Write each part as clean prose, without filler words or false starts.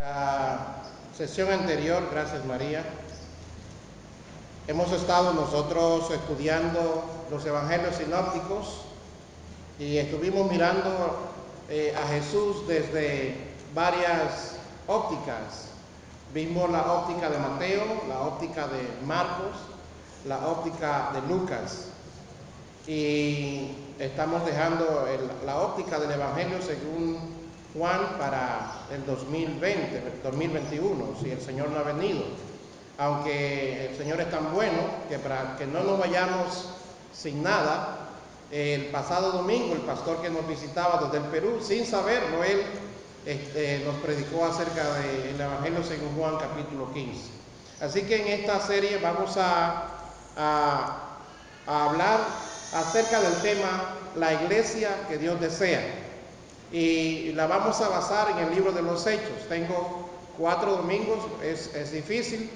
La sesión anterior, gracias María, hemos estado nosotros estudiando los evangelios sinópticos y estuvimos mirando a Jesús desde varias ópticas. Vimos la óptica de Mateo, la óptica de Marcos, la óptica de Lucas, y estamos dejando la óptica del evangelio según Juan para el 2021, si el Señor no ha venido. Aunque el Señor es tan bueno que para que no nos vayamos sin nada, el pasado domingo el pastor que nos visitaba desde el Perú, sin saberlo, él nos predicó acerca del Evangelio según Juan capítulo 15. Así que en esta serie vamos a hablar acerca del tema la iglesia que Dios desea. Y la vamos a basar en el libro de los Hechos. Tengo 4 domingos, es difícil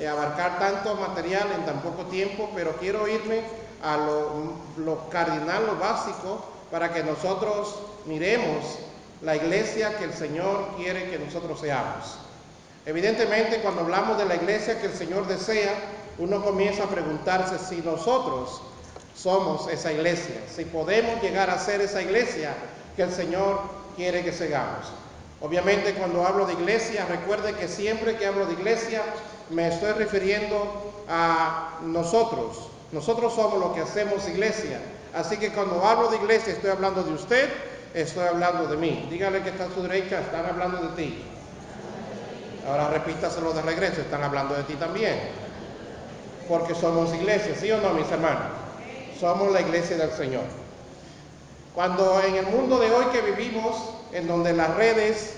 abarcar tanto material en tan poco tiempo, pero quiero irme a lo cardinal, lo básico, para que nosotros miremos la iglesia que el Señor quiere que nosotros seamos. Evidentemente, cuando hablamos de la iglesia que el Señor desea, uno comienza a preguntarse si nosotros somos esa iglesia, si podemos llegar a ser esa iglesia que el Señor quiere que seamos. Obviamente, cuando hablo de iglesia, recuerde que siempre que hablo de iglesia me estoy refiriendo a nosotros. Nosotros somos los que hacemos iglesia. Así que cuando hablo de iglesia estoy hablando de usted, estoy hablando de mí. Dígale que está a su derecha, están hablando de ti. Ahora repítaselo de regreso, están hablando de ti también. Porque somos iglesia, ¿sí o no, mis hermanos? Somos la iglesia del Señor. Cuando en el mundo de hoy que vivimos, en donde las redes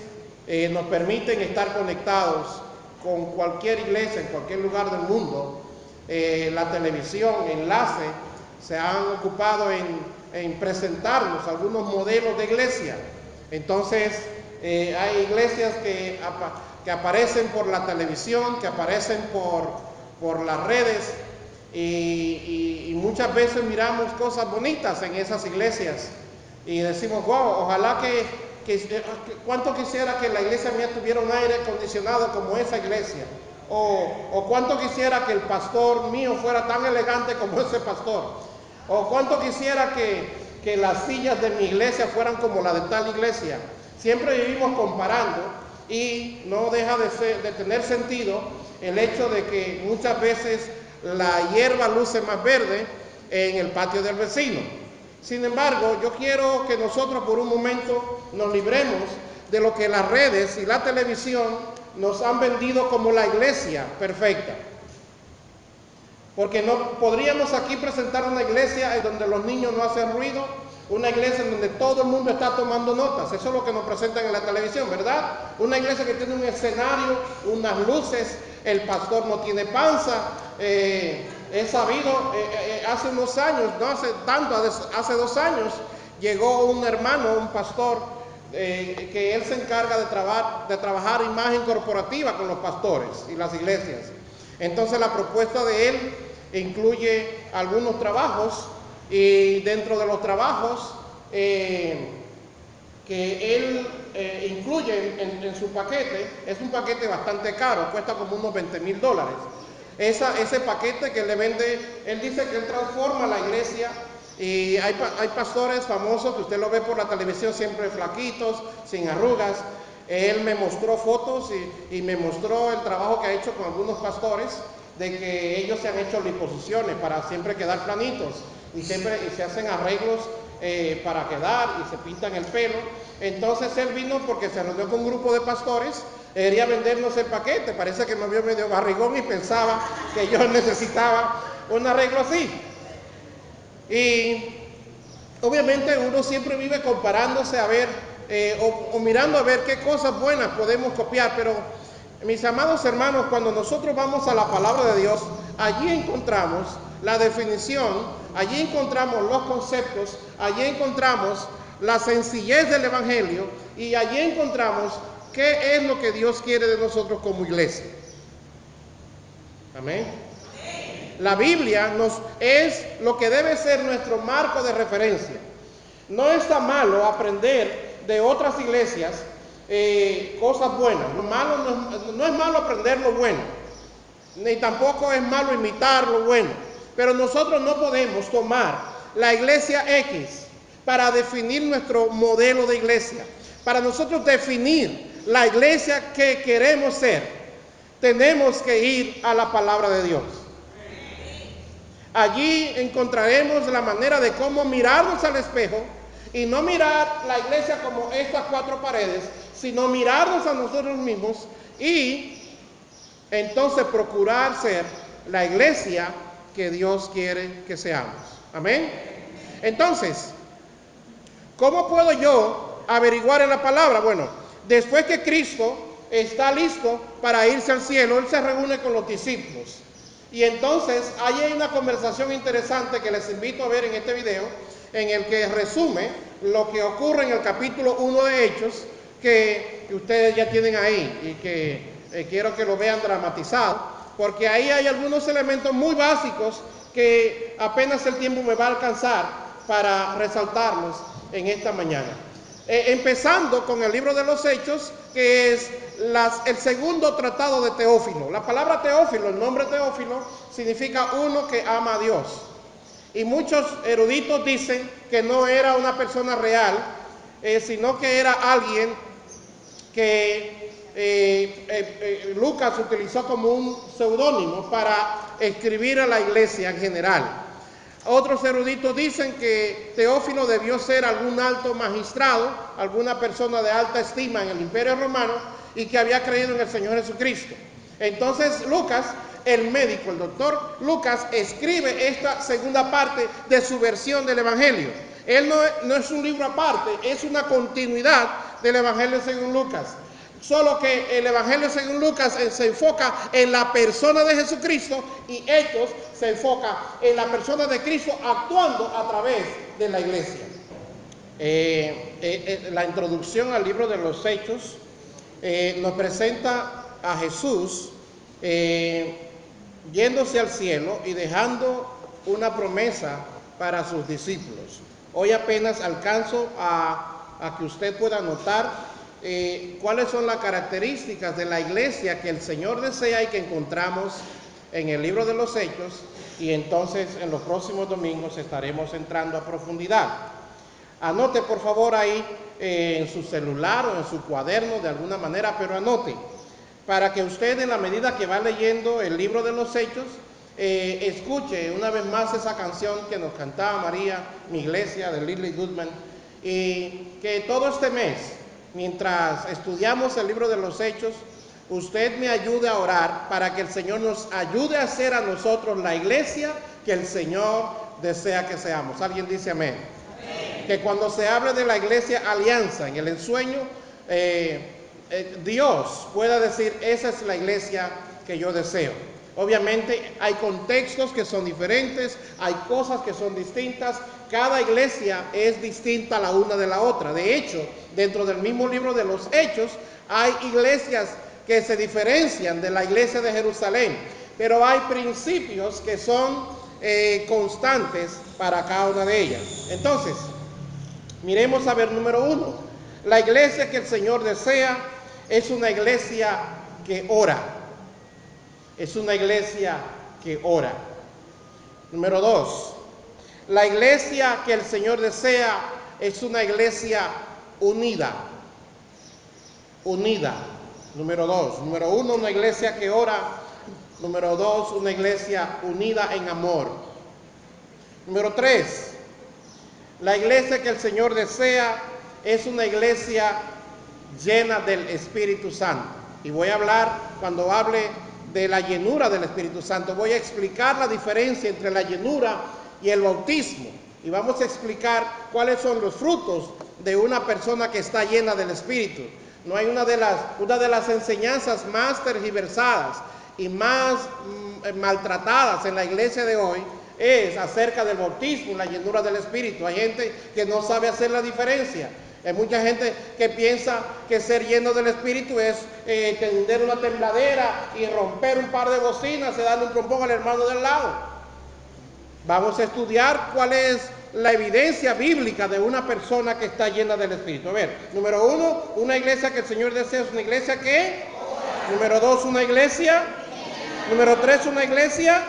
nos permiten estar conectados con cualquier iglesia, en cualquier lugar del mundo, la televisión, enlace, se han ocupado en presentarnos algunos modelos de iglesia. Entonces, hay iglesias que aparecen por la televisión, que aparecen por las redes, y muchas veces miramos cosas bonitas en esas iglesias y decimos, wow, ojalá cuánto quisiera que la iglesia mía tuviera un aire acondicionado como esa iglesia, o cuánto quisiera que el pastor mío fuera tan elegante como ese pastor, o cuánto quisiera que las sillas de mi iglesia fueran como la de tal iglesia. Siempre vivimos comparando y no deja de tener sentido el hecho de que muchas veces la hierba luce más verde en el patio del vecino. Sin embargo, yo quiero que nosotros por un momento nos libremos de lo que las redes y la televisión nos han vendido como la iglesia perfecta. Porque no podríamos aquí presentar una iglesia en donde los niños no hacen ruido, una iglesia en donde todo el mundo está tomando notas. Eso es lo que nos presentan en la televisión, ¿verdad? Una iglesia que tiene un escenario, unas luces, el pastor no tiene panza. He sabido, hace unos años, no hace tanto, hace 2 años, llegó un hermano, un pastor, que él se encarga de trabajar imagen corporativa con los pastores y las iglesias. Entonces la propuesta de él incluye algunos trabajos, y dentro de los trabajos que él incluye en su paquete, es un paquete bastante caro, cuesta como unos $20,000. Ese paquete que le vende, él dice que él transforma la iglesia, y hay pastores famosos que usted lo ve por la televisión siempre flaquitos, sin arrugas. Él me mostró fotos y me mostró el trabajo que ha hecho con algunos pastores, de que ellos se han hecho liposucciones para siempre quedar planitos, y se hacen arreglos para quedar, y se pintan el pelo. Entonces él vino porque se reunió con un grupo de pastores, quería vendernos el paquete. Parece que me vio medio barrigón y pensaba que yo necesitaba un arreglo así. Y obviamente uno siempre vive comparándose a ver o mirando a ver qué cosas buenas podemos copiar, pero mis amados hermanos, cuando nosotros vamos a la palabra de Dios, allí encontramos la definición, allí encontramos los conceptos, allí encontramos la sencillez del evangelio, y allí encontramos qué es lo que Dios quiere de nosotros como iglesia. Amén. La Biblia es lo que debe ser nuestro marco de referencia. No está malo aprender de otras iglesias, cosas buenas. Lo malo no es malo aprender lo bueno, ni tampoco es malo imitar lo bueno. Pero nosotros no podemos tomar la iglesia X para definir nuestro modelo de iglesia. Para nosotros definir la iglesia que queremos ser, tenemos que ir a la palabra de Dios. Allí encontraremos la manera de cómo mirarnos al espejo y no mirar la iglesia como estas cuatro paredes, sino mirarnos a nosotros mismos y entonces procurar ser la iglesia que Dios quiere que seamos. Amén. Entonces, ¿cómo puedo yo averiguar en la palabra? Bueno, después que Cristo está listo para irse al cielo, Él se reúne con los discípulos. Y entonces hay una conversación interesante que les invito a ver en este video, en el que resume lo que ocurre en el capítulo 1 de Hechos, que ustedes ya tienen ahí y que quiero que lo vean dramatizado, porque ahí hay algunos elementos muy básicos que apenas el tiempo me va a alcanzar para resaltarlos en esta mañana. Empezando con el libro de los Hechos, que es el segundo tratado de Teófilo. La palabra Teófilo, el nombre Teófilo, significa uno que ama a Dios. Y muchos eruditos dicen que no era una persona real, sino que era alguien que Lucas utilizó como un seudónimo para escribir a la iglesia en general. Otros eruditos dicen que Teófilo debió ser algún alto magistrado, alguna persona de alta estima en el Imperio Romano y que había creído en el Señor Jesucristo. Entonces Lucas, el médico, el doctor Lucas, escribe esta segunda parte de su versión del Evangelio. Él no es un libro aparte, es una continuidad del Evangelio según Lucas. Solo que el Evangelio según Lucas se enfoca en la persona de Jesucristo y Hechos se enfoca en la persona de Cristo actuando a través de la iglesia. La introducción al libro de los Hechos nos presenta a Jesús yéndose al cielo y dejando una promesa para sus discípulos. Hoy apenas alcanzo a que usted pueda notar cuáles son las características de la iglesia que el Señor desea y que encontramos en el libro de los Hechos, y entonces en los próximos domingos estaremos entrando a profundidad. Anote por favor ahí en su celular o en su cuaderno de alguna manera, pero anote para que usted en la medida que va leyendo el libro de los Hechos escuche una vez más esa canción que nos cantaba María, mi iglesia, de Lily Goodman, y que todo este mes, mientras estudiamos el libro de los Hechos, usted me ayude a orar para que el Señor nos ayude a ser a nosotros la iglesia que el Señor desea que seamos. ¿Alguien dice amén? Amén. Que cuando se hable de la iglesia Alianza en el ensueño, Dios pueda decir, esa es la iglesia que yo deseo. Obviamente hay contextos que son diferentes, hay cosas que son distintas, cada iglesia es distinta la una de la otra. De hecho, dentro del mismo libro de los Hechos hay iglesias que se diferencian de la iglesia de Jerusalén, pero hay principios que son constantes para cada una de ellas. Entonces, miremos a ver número 1. La iglesia que el Señor desea es una iglesia que ora. Es una iglesia que ora. Número 2. La iglesia que el Señor desea es una iglesia unida. Unida. Número 2. Número 1, una iglesia que ora. Número 2, una iglesia unida en amor. Número 3. La iglesia que el Señor desea es una iglesia llena del Espíritu Santo. Y voy a hablar, cuando hable de la llenura del Espíritu Santo, voy a explicar la diferencia entre la llenura y el bautismo. Y vamos a explicar cuáles son los frutos de una persona que está llena del Espíritu. No hay una de las enseñanzas más tergiversadas y más maltratadas en la iglesia de hoy es acerca del bautismo y la llenura del Espíritu. Hay gente que no sabe hacer la diferencia. Hay mucha gente que piensa que ser lleno del Espíritu es tender una tembladera y romper un par de bocinas y darle un trompón al hermano del lado. Vamos a estudiar cuál es la evidencia bíblica de una persona que está llena del Espíritu? A ver, número 1, una iglesia que el Señor desea es una iglesia que... Número 2, una iglesia. Número 3, una iglesia.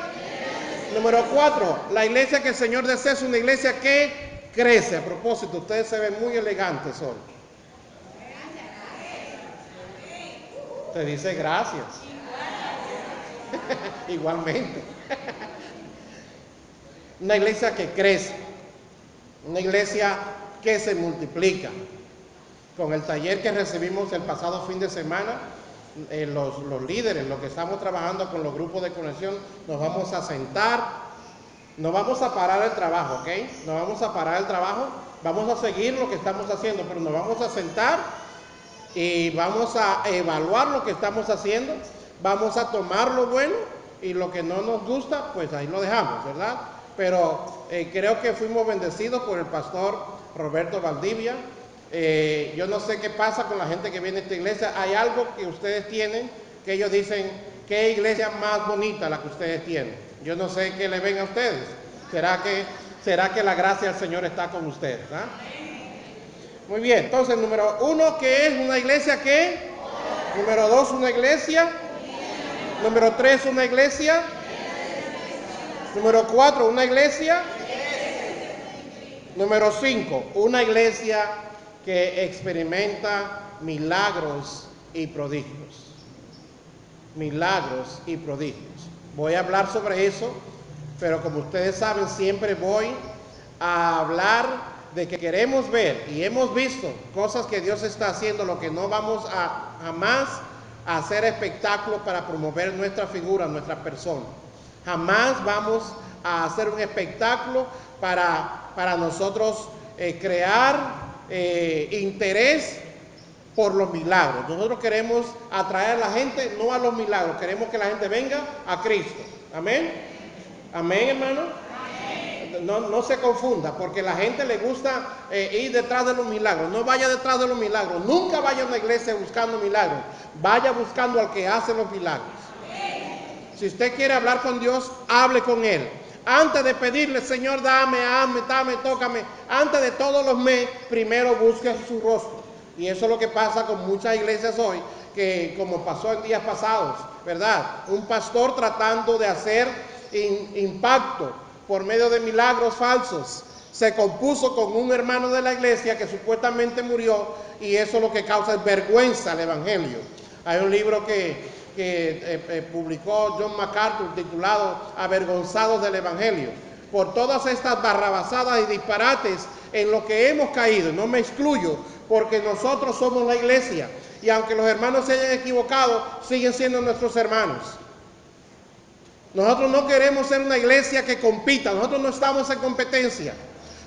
Número 4, la iglesia que el Señor desea es una iglesia que crece. A propósito, ustedes se ven muy elegantes hoy. Te dice gracias. Igualmente. Una iglesia que crece. Una iglesia que se multiplica. Con el taller que recibimos el pasado fin de semana, los líderes, los que estamos trabajando con los grupos de conexión, nos vamos a sentar, no vamos a parar el trabajo, ¿ok? No vamos a parar el trabajo, vamos a seguir lo que estamos haciendo, pero nos vamos a sentar y vamos a evaluar lo que estamos haciendo, vamos a tomar lo bueno y lo que no nos gusta, pues ahí lo dejamos, ¿verdad? Pero creo que fuimos bendecidos por el pastor Roberto Valdivia. Yo no sé qué pasa con la gente que viene a esta iglesia. Hay algo que ustedes tienen que ellos dicen, ¿qué iglesia más bonita la que ustedes tienen? Yo no sé qué le ven a ustedes. ¿Será que la gracia del Señor está con ustedes? ¿Ah? Muy bien, entonces número 1, ¿qué es una iglesia qué? Número 2, una iglesia. Número 3, una iglesia. Número 4, una iglesia. Número 5, una iglesia que experimenta milagros y prodigios. Milagros y prodigios. Voy a hablar sobre eso, pero como ustedes saben, siempre voy a hablar de que queremos ver y hemos visto cosas que Dios está haciendo, lo que no vamos a jamás a hacer espectáculos para promover nuestra figura, nuestra persona. Jamás vamos a hacer un espectáculo para nosotros crear interés por los milagros. Nosotros queremos atraer a la gente, no a los milagros, queremos que la gente venga a Cristo. Amén. Amén, hermano. Amén. No se confunda, porque la gente le gusta ir detrás de los milagros. No vaya detrás de los milagros. Nunca vaya a una iglesia buscando milagros. Vaya buscando al que hace los milagros. Amén. Si usted quiere hablar con Dios, hable con Él. Antes de pedirle, Señor, dame, tócame, antes de todos los meses, primero busque su rostro. Y eso es lo que pasa con muchas iglesias hoy, que como pasó en días pasados, ¿verdad? Un pastor tratando de hacer impacto por medio de milagros falsos, se compuso con un hermano de la iglesia que supuestamente murió, y eso es lo que causa vergüenza al evangelio. Hay un libro que publicó John MacArthur titulado Avergonzados del Evangelio, por todas estas barrabasadas y disparates en lo que hemos caído. No me excluyo, porque nosotros somos la iglesia, y aunque los hermanos se hayan equivocado, siguen siendo nuestros hermanos. Nosotros no queremos ser una iglesia que compita, nosotros no estamos en competencia.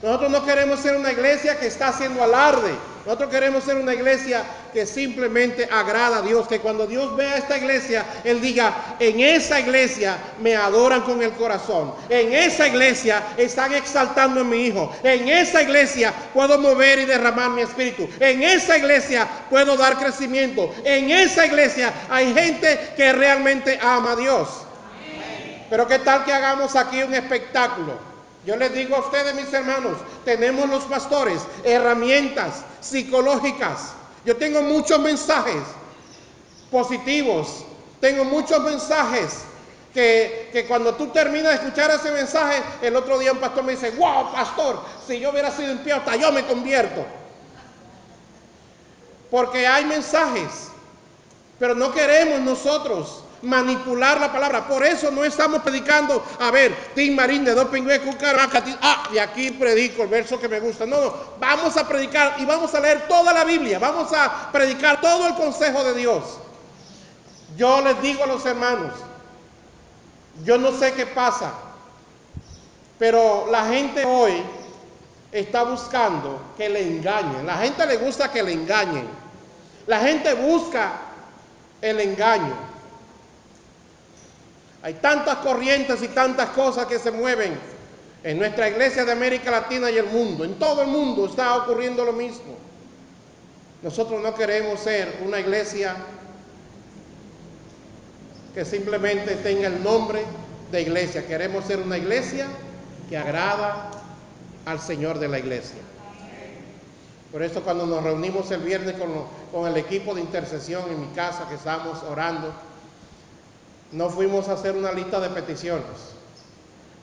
Nosotros no queremos ser una iglesia que está haciendo alarde. Nosotros queremos ser una iglesia que simplemente agrada a Dios. Que cuando Dios vea esta iglesia, Él diga, en esa iglesia me adoran con el corazón. En esa iglesia están exaltando a mi hijo. En esa iglesia puedo mover y derramar mi espíritu. En esa iglesia puedo dar crecimiento. En esa iglesia hay gente que realmente ama a Dios. Pero ¿qué tal que hagamos aquí un espectáculo? Yo les digo a ustedes, mis hermanos, tenemos los pastores herramientas psicológicas. Yo tengo muchos mensajes positivos, tengo muchos mensajes que cuando tú terminas de escuchar ese mensaje, el otro día un pastor me dice, wow, pastor, si yo hubiera sido impío, hasta yo me convierto. Porque hay mensajes, pero no queremos nosotros manipular la palabra. Por eso no estamos predicando, a ver, Tim Marín de Dopingüe, y aquí predico el verso que me gusta. No, vamos a predicar y vamos a leer toda la Biblia, vamos a predicar todo el consejo de Dios. Yo les digo a los hermanos, yo no sé qué pasa, pero la gente hoy está buscando que le engañen. La gente le gusta que le engañen. La gente busca el engaño. Hay tantas corrientes y tantas cosas que se mueven en nuestra iglesia de América Latina y el mundo. En todo el mundo está ocurriendo lo mismo. Nosotros no queremos ser una iglesia que simplemente tenga el nombre de iglesia. Queremos ser una iglesia que agrada al Señor de la iglesia. Por eso cuando nos reunimos el viernes con el equipo de intercesión en mi casa, que estábamos orando, no fuimos a hacer una lista de peticiones,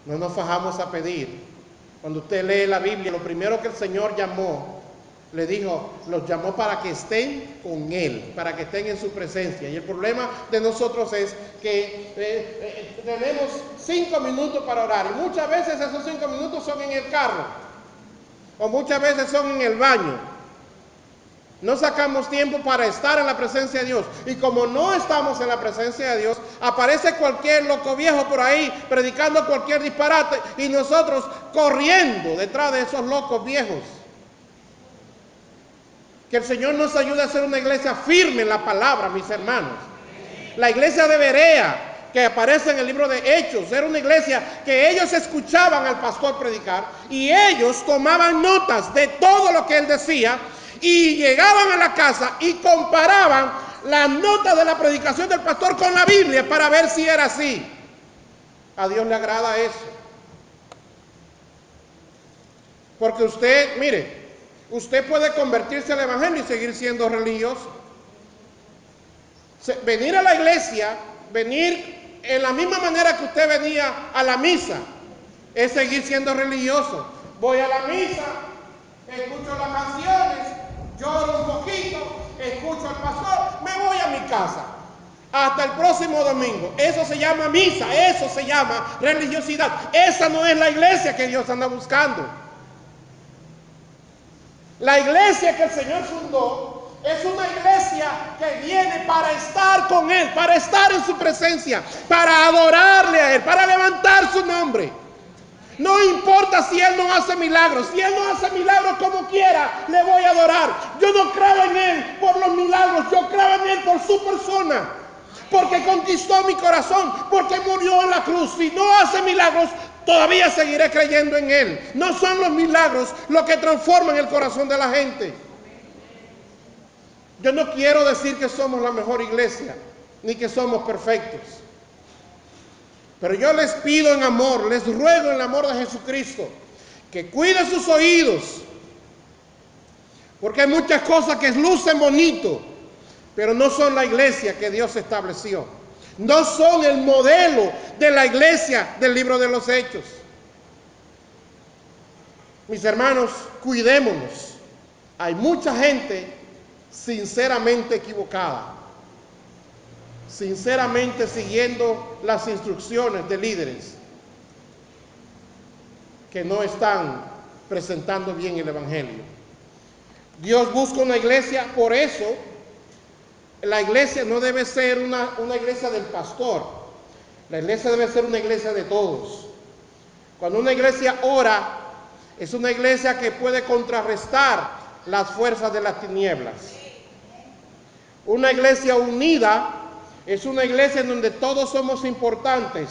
no nos fajamos a pedir. Cuando usted lee la Biblia, lo primero que el Señor llamó, le dijo, los llamó para que estén con Él, para que estén en su presencia. Y el problema de nosotros es que tenemos 5 minutos para orar, y muchas veces esos 5 minutos son en el carro, o muchas veces son en el baño. No sacamos tiempo para estar en la presencia de Dios. Y como no estamos en la presencia de Dios, aparece cualquier loco viejo por ahí predicando cualquier disparate y nosotros corriendo detrás de esos locos viejos. Que el Señor nos ayude a ser una iglesia firme en la palabra, mis hermanos. La iglesia de Berea, que aparece en el libro de Hechos, era una iglesia que ellos escuchaban al pastor predicar y ellos tomaban notas de todo lo que él decía y llegaban a la casa y comparaban las notas de la predicación del pastor con la Biblia para ver si era así. A Dios le agrada eso. Porque usted, mire, usted puede convertirse al evangelio y seguir siendo religioso. Venir a la iglesia, venir en la misma manera que usted venía a la misa, es seguir siendo religioso. Voy a la misa, escucho las canciones, lloro un poquito, escucho al pastor, me voy a mi casa. Hasta el próximo domingo. Eso se llama misa, eso se llama religiosidad. Esa no es la iglesia que Dios anda buscando. La iglesia que el Señor fundó es una iglesia que viene para estar con Él, para estar en su presencia, para adorarle a Él, para levantar su nombre. No importa si Él no hace milagros, si Él no hace milagros como quiera, le voy a adorar. Yo no creo en Él por los milagros, yo creo en Él por su persona, porque conquistó mi corazón, porque murió en la cruz. Si no hace milagros, todavía seguiré creyendo en Él. No son los milagros lo que transforman el corazón de la gente. Yo no quiero decir que somos la mejor iglesia, ni que somos perfectos. Pero yo les pido en amor, les ruego en el amor de Jesucristo, que cuiden sus oídos. Porque hay muchas cosas que lucen bonito, pero no son la iglesia que Dios estableció. No son el modelo de la iglesia del libro de los Hechos. Mis hermanos, cuidémonos. Hay mucha gente sinceramente equivocada, sinceramente siguiendo las instrucciones de líderes que no están presentando bien el evangelio. Dios busca una iglesia, por eso la iglesia no debe ser una iglesia del pastor. La iglesia debe ser una iglesia de todos. Cuando una iglesia ora, es una iglesia que puede contrarrestar las fuerzas de las tinieblas. Una iglesia unida es una iglesia en donde todos somos importantes.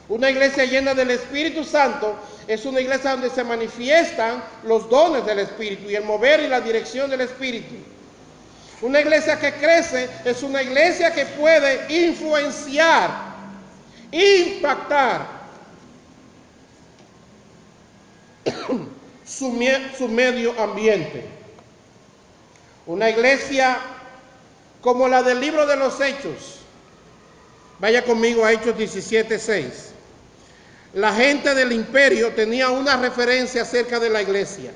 Una iglesia llena del Espíritu Santo es una iglesia donde se manifiestan los dones del Espíritu y el mover y la dirección del Espíritu. Una iglesia que crece es una iglesia que puede influenciar, impactar su medio ambiente. Una iglesia como la del libro de los Hechos. Vaya conmigo a Hechos 17:6. La gente del imperio tenía una referencia acerca de la iglesia.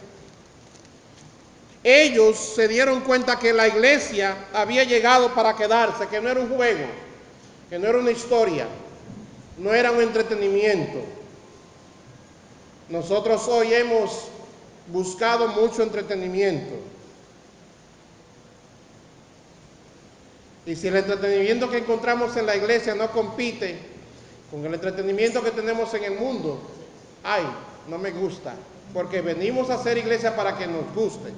Ellos se dieron cuenta que la iglesia había llegado para quedarse, que no era un juego, que no era una historia, no era un entretenimiento. Nosotros hoy hemos buscado mucho entretenimiento. Y si el entretenimiento que encontramos en la iglesia no compite con el entretenimiento que tenemos en el mundo, ay, no me gusta, porque venimos a hacer iglesia para que nos guste.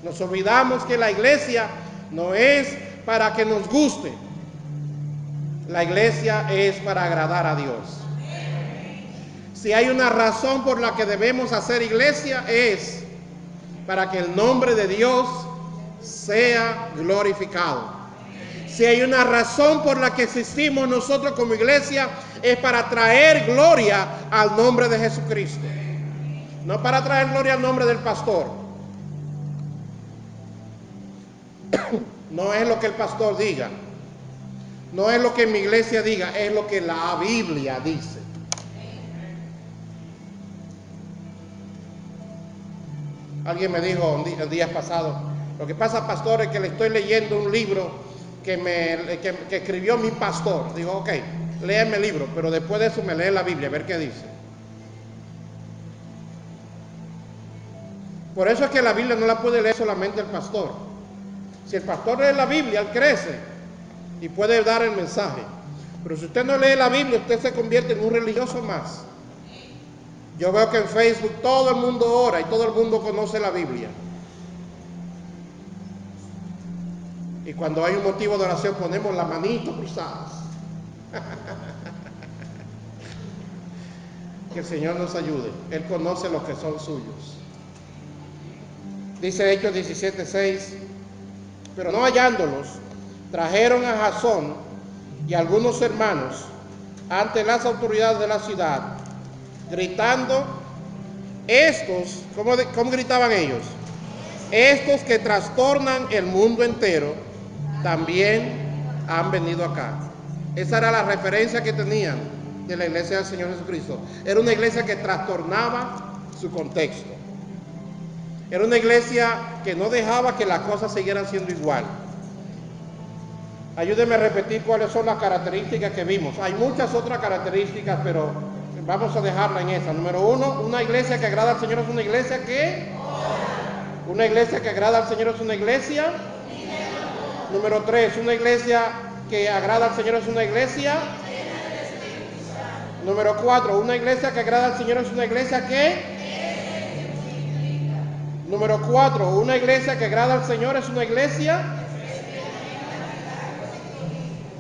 Nos olvidamos que la iglesia no es para que nos guste. La iglesia es para agradar a Dios. Si hay una razón por la que debemos hacer iglesia, es para que el nombre de Dios sea glorificado. Si hay una razón por la que existimos nosotros como iglesia, es para traer gloria al nombre de Jesucristo. No para traer gloria al nombre del pastor. No es lo que el pastor diga. No es lo que mi iglesia diga, es lo que la Biblia dice. Alguien me dijo en días pasados, lo que pasa, pastor, es que le estoy leyendo un libro que escribió mi pastor. Digo, ok, léeme el libro, pero después de eso me lee la Biblia, a ver qué dice. Por eso es que la Biblia no la puede leer solamente el pastor. Si el pastor lee la Biblia, él crece y puede dar el mensaje. Pero si usted no lee la Biblia, usted se convierte en un religioso más. Yo veo que en Facebook todo el mundo ora y todo el mundo conoce la Biblia. Y cuando hay un motivo de oración ponemos las manitos cruzadas. Que el Señor nos ayude. Él conoce los que son suyos. Dice Hechos 17:6, pero no hallándolos, trajeron a Jasón y a algunos hermanos ante las autoridades de la ciudad, gritando, estos, ¿cómo gritaban ellos? Estos que trastornan el mundo entero, también han venido acá. Esa era la referencia que tenían de la iglesia del Señor Jesucristo. Era una iglesia que trastornaba su contexto. Era una iglesia que no dejaba que las cosas siguieran siendo igual. Ayúdenme a repetir cuáles son las características que vimos. Hay muchas otras características, pero vamos a dejarla en esa. Número 1, una iglesia que agrada al Señor es una iglesia que ora. Una iglesia que agrada al Señor es una iglesia. Número 3, una iglesia que agrada al Señor es una iglesia. Número 4, una iglesia que agrada al Señor es una iglesia que. Número 4, una iglesia que agrada al Señor es una iglesia.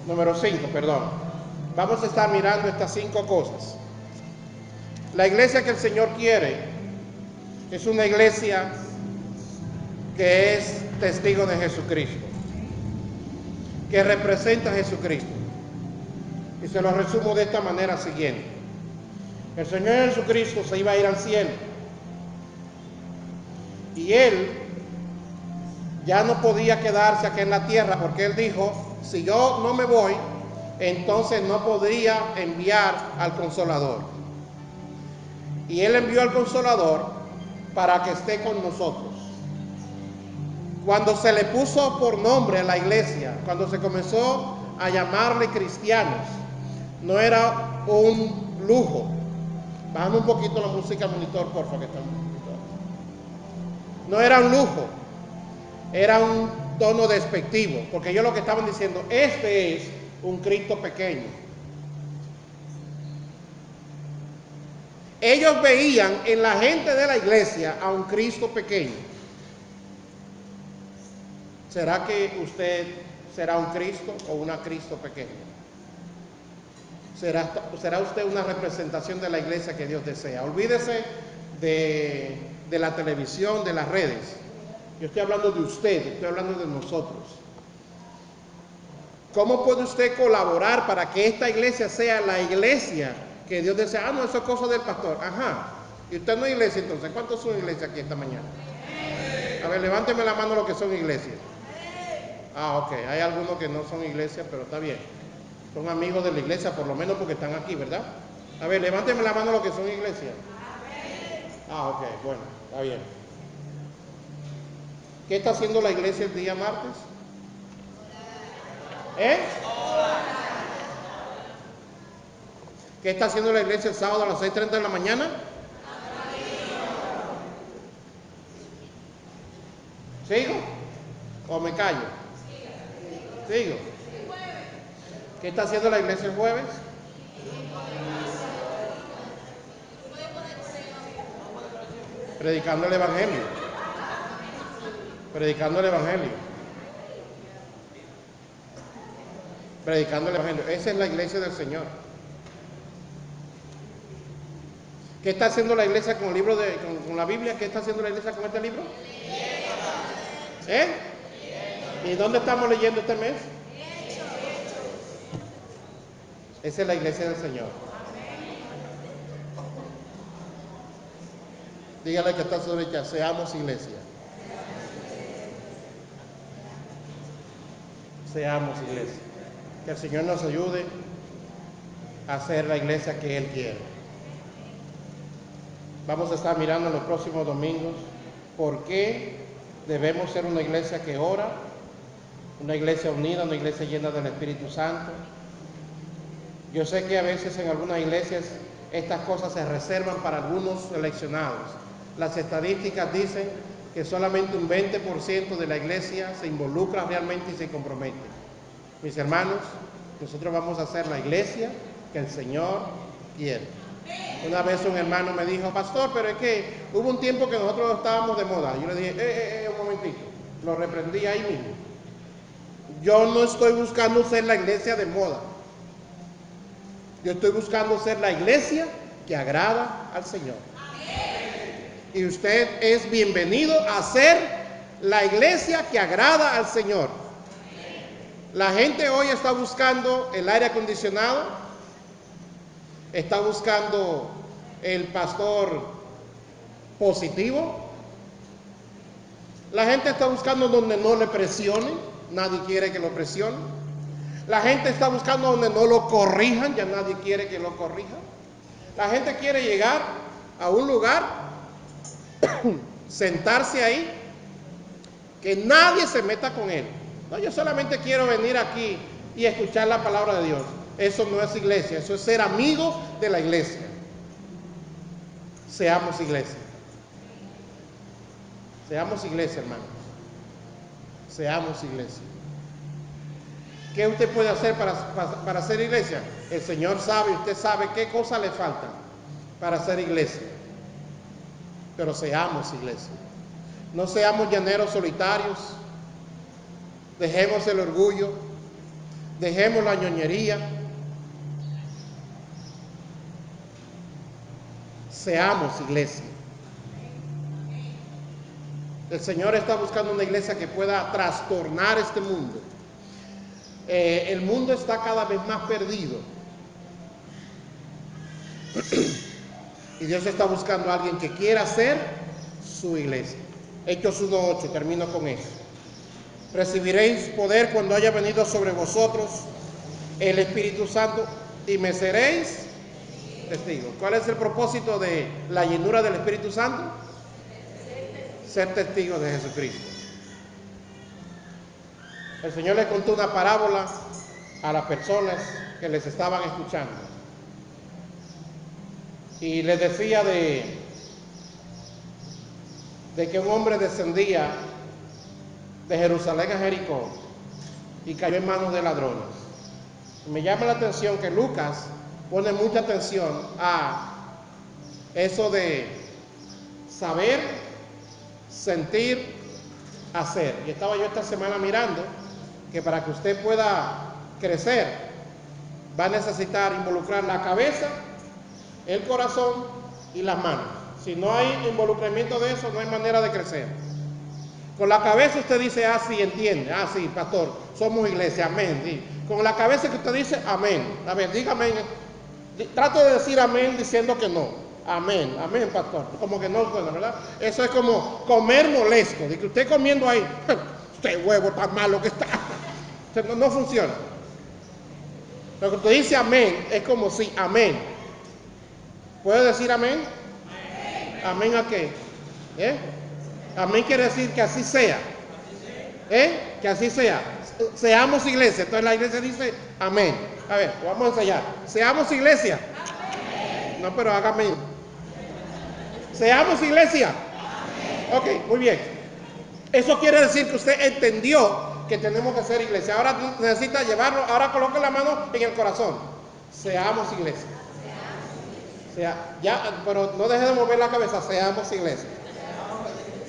Número 5, perdón. Vamos a estar mirando estas 5 cosas. La iglesia que el Señor quiere es una iglesia que es testigo de Jesucristo, que representa a Jesucristo. Y se lo resumo de esta manera siguiente. El Señor Jesucristo se iba a ir al cielo. Y Él ya no podía quedarse aquí en la tierra, porque Él dijo, si yo no me voy, entonces no podría enviar al Consolador. Y Él envió al Consolador para que esté con nosotros. Cuando se le puso por nombre a la iglesia, cuando se comenzó a llamarle cristianos, no era un lujo. Bájame un poquito la música al monitor, por favor, que está un poquito. No era un lujo, era un tono despectivo, porque ellos lo que estaban diciendo, este es un Cristo pequeño. Ellos veían en la gente de la iglesia a un Cristo pequeño. ¿Será que usted será un Cristo o una Cristo pequeña? ¿Será usted una representación de la iglesia que Dios desea? Olvídese de la televisión, de las redes. Yo estoy hablando de usted, estoy hablando de nosotros. ¿Cómo puede usted colaborar para que esta iglesia sea la iglesia que Dios desea? Ah, no, eso es cosa del pastor. Ajá. ¿Y usted no es iglesia entonces? ¿Cuántos son iglesias aquí esta mañana? A ver, levánteme la mano los que son iglesias. Ah, ok. Hay algunos que no son iglesias, pero está bien. Son amigos de la iglesia, por lo menos porque están aquí, ¿verdad? A ver, levánteme la mano los que son iglesias. Ah, ok. Bueno, está bien. ¿Qué está haciendo la iglesia el día martes? ¿Qué está haciendo la iglesia el sábado a las 6:30 de la mañana? ¿Sigo? ¿O me callo? ¿Sigo? ¿Qué está haciendo la iglesia el jueves? Predicando el evangelio. Predicando el evangelio. Predicando el evangelio. Esa es la iglesia del Señor. ¿Qué está haciendo la iglesia con el libro con la Biblia? ¿Qué está haciendo la iglesia con este libro? ¿Y dónde estamos leyendo este mes? Esa es la iglesia del Señor. Dígale que está a su derecha, seamos iglesia. Seamos iglesia. Que el Señor nos ayude a ser la iglesia que Él quiere. Vamos a estar mirando en los próximos domingos por qué debemos ser una iglesia que ora, una iglesia unida, una iglesia llena del Espíritu Santo. Yo sé que a veces en algunas iglesias estas cosas se reservan para algunos seleccionados. Las estadísticas dicen que solamente un 20% de la iglesia se involucra realmente y se compromete. Mis hermanos, nosotros vamos a ser la iglesia que el Señor quiere. Una vez un hermano me dijo, pastor, pero es que hubo un tiempo que nosotros estábamos de moda. Yo le dije, un momentito, lo reprendí ahí mismo. Yo no estoy buscando ser la iglesia de moda. Yo estoy buscando ser la iglesia que agrada al Señor. Y usted es bienvenido a ser la iglesia que agrada al Señor. La gente hoy está buscando el aire acondicionado, está buscando el pastor positivo. La gente está buscando donde no le presionen, nadie quiere que lo presionen. La gente está buscando donde no lo corrijan, ya nadie quiere que lo corrijan. La gente quiere llegar a un lugar, sentarse ahí, que nadie se meta con él. No, yo solamente quiero venir aquí y escuchar la palabra de Dios. Eso no es iglesia, eso es ser amigo de la iglesia. Seamos iglesia. Seamos iglesia, hermanos. Seamos iglesia. ¿Qué usted puede hacer para ser iglesia? El Señor sabe, usted sabe qué cosas le faltan para ser iglesia. Pero seamos iglesia. No seamos llaneros solitarios. Dejemos el orgullo. Dejemos la ñoñería. Seamos iglesia. El Señor está buscando una iglesia que pueda trastornar este mundo. El mundo está cada vez más perdido. Y Dios está buscando a alguien que quiera ser su iglesia. Hechos 1:8, termino con eso. Recibiréis poder cuando haya venido sobre vosotros el Espíritu Santo y me seréis testigos. ¿Cuál es el propósito de la llenura del Espíritu Santo? Ser testigos de Jesucristo. El Señor le contó una parábola a las personas que les estaban escuchando. Y les decía de que un hombre descendía de Jerusalén a Jericó y cayó en manos de ladrones. Me llama la atención que Lucas pone mucha atención a eso de saber, sentir, hacer. Y estaba yo esta semana mirando que para que usted pueda crecer va a necesitar involucrar la cabeza, el corazón y las manos. Si no hay involucramiento de eso, no hay manera de crecer. Con la cabeza usted dice, ah, sí, entiende, ah, sí, pastor, somos iglesia, amén. Sí. Con la cabeza que usted dice, amén. A ver, diga amén. Trato de decir amén diciendo que no. Amén, amén, pastor. Como que no suena, ¿verdad? Eso es como comer molesto. De que usted comiendo ahí, este huevo tan malo que está. No funciona. Lo que usted dice amén es como si amén. ¿Puede decir amén? ¿Amén a qué? Amén quiere decir que así sea. Que así sea. Seamos iglesia. Entonces la iglesia dice amén. A ver, vamos a ensayar. Seamos iglesia. Amén. No, pero hágame. Seamos iglesia. Amén. Ok, muy bien. Eso quiere decir que usted entendió que tenemos que ser iglesia. Ahora necesita llevarlo. Ahora coloque la mano en el corazón. Seamos iglesia. Ya, pero no deje de mover la cabeza. Seamos iglesia.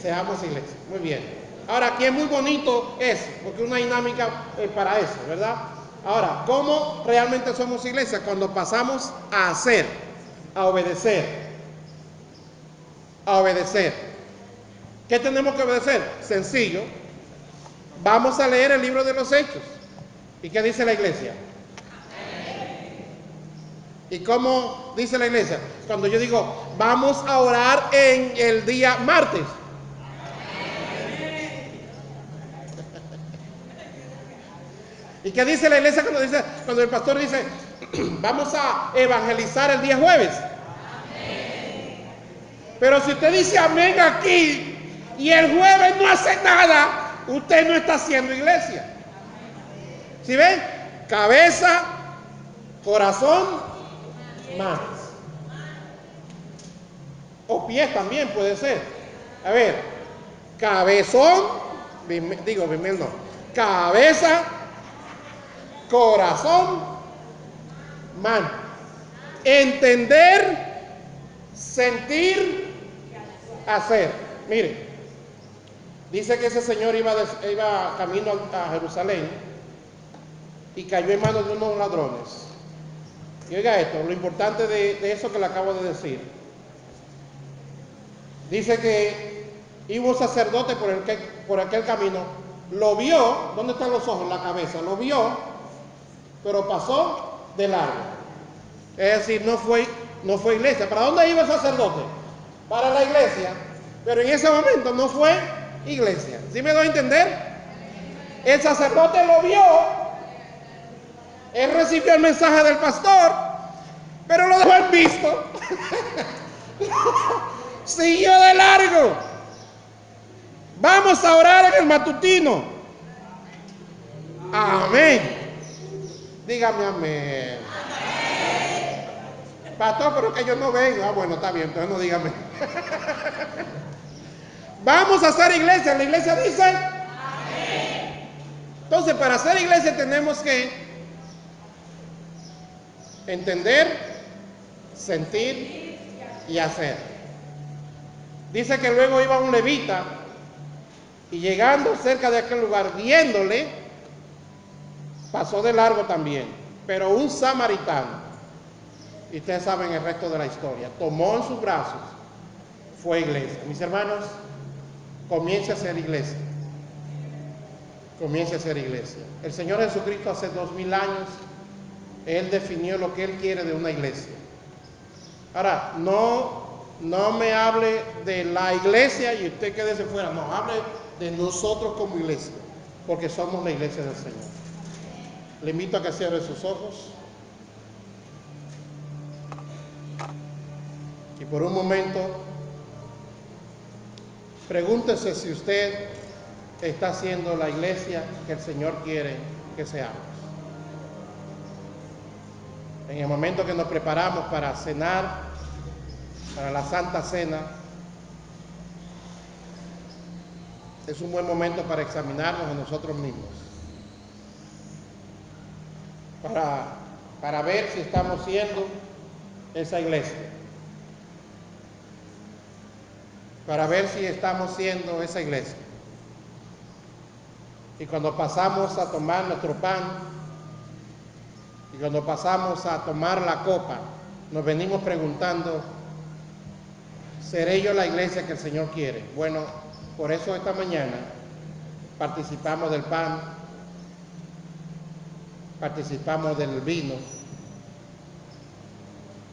Seamos iglesia. Muy bien. Ahora, aquí es muy bonito eso, porque es una dinámica para eso, ¿verdad? Ahora, ¿cómo realmente somos iglesia? Cuando pasamos a hacer, a obedecer. A obedecer. ¿Qué tenemos que obedecer? Sencillo. Vamos a leer el libro de los Hechos. ¿Y qué dice la iglesia? ¿Y cómo dice la iglesia? Cuando yo digo, vamos a orar en el día martes. ¿Y qué dice la iglesia cuando el pastor dice, vamos a evangelizar el día jueves? Pero si usted dice amén aquí y el jueves no hace nada, usted no está haciendo iglesia. ¿Sí ven? Cabeza, corazón, manos. O pies también puede ser. A ver, cabezón, Bimel no. Cabeza, corazón, mano. Entender, sentir, hacer. Mire, dice que ese señor iba camino a Jerusalén y cayó en manos de unos ladrones. Y oiga esto, lo importante de eso que le acabo de decir. Dice que iba un sacerdote por aquel camino, lo vio, ¿dónde están los ojos? La cabeza, lo vio, pero pasó de largo. Es decir, no fue iglesia. ¿Para dónde iba el sacerdote? Para la iglesia, pero en ese momento no fue iglesia. ¿Sí me doy a entender? El sacerdote lo vio, él recibió el mensaje del pastor, pero lo dejó en visto. Siguió de largo. Vamos a orar en el matutino. Amén. Dígame amén. Pastor, pero que yo no vengo. Ah, bueno, está bien, entonces no dígame. Vamos a hacer iglesia. La iglesia dice amén. Entonces, para hacer iglesia tenemos que entender, sentir y hacer. Dice que luego iba un levita y llegando cerca de aquel lugar, viéndole, pasó de largo también. Pero un samaritano, y ustedes saben el resto de la historia, tomó en sus brazos, fue iglesia. Mis hermanos, comience a ser iglesia. Comience a ser iglesia. El Señor Jesucristo hace 2000 años, Él definió lo que Él quiere de una iglesia. Ahora, no me hable de la iglesia y usted quédese fuera, no, hable de nosotros como iglesia, porque somos la iglesia del Señor. Le invito a que cierre sus ojos y por un momento pregúntese si usted está haciendo la iglesia que el Señor quiere que seamos. En el momento que nos preparamos para cenar, para la Santa Cena, es un buen momento para examinarnos a nosotros mismos, para ver si estamos siendo esa iglesia, para ver si estamos siendo esa iglesia. Y cuando pasamos a tomar nuestro pan, y cuando pasamos a tomar la copa, nos venimos preguntando, ¿seré yo la iglesia que el Señor quiere? Bueno, por eso esta mañana participamos del pan, participamos del vino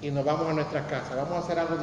y nos vamos a nuestras casas. Vamos a hacer algo diferente.